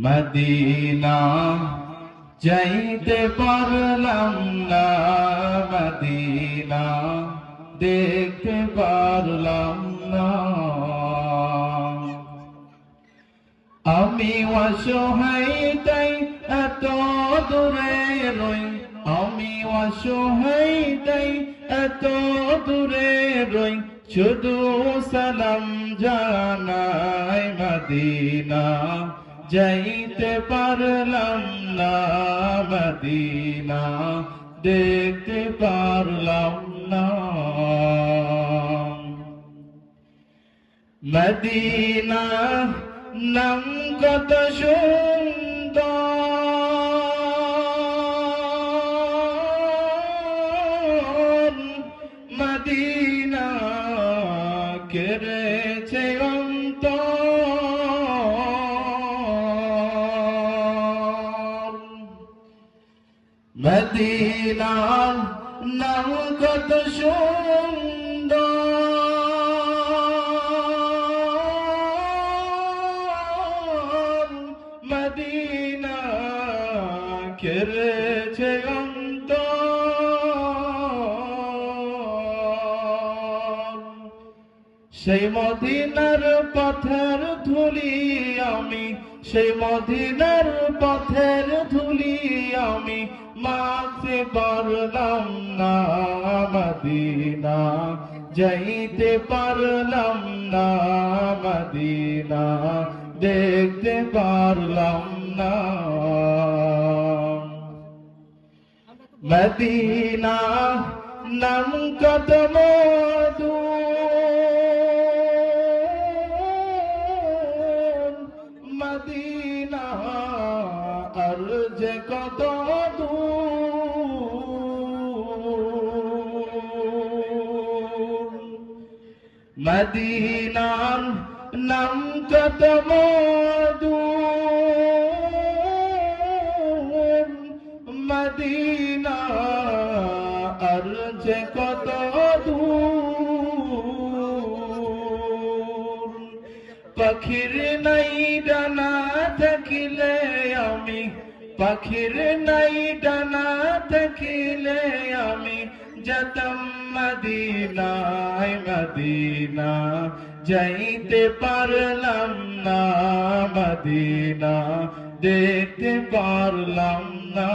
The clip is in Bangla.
মদিনা যাইতে পারলাম না, মদিনা দেখতে পারলাম না। আমি অসহায় তাই এত দূরে রই, আমি অসহায় তাই এত দূরে রই, শুধু সালাম জানাই। মদিনা যাইতে পারলাম না, মদিনা দেখতে পারলাম না। মদিনা নাম কত সুন্দর, মদিনা কেড়েছে অন্তর। মদিনার নাম কত সুন্দর, মদিনা কেড়েছে অন্তর। সেই মদিনার পথের ধুলি আমি, সেই মদিনার পথের ধুলি আমি মাখতে পারলাম না। মদিনা যাইতে পারলাম না, মদিনা দেখতে পারলাম না। মদিনা নাম কত মধু, মদিনা আর যে কত দূর। মদিনার নাম কত মধু, মদিনা আর যে কত দূর। পাখির নাই ডানা থাকিলে আমি, পাখির নাই ডানা থাকিলে আমি যেতাম মদিনায়। মদিনা যাইতে পারলাম না, মদিনা দেখতে পারলাম না।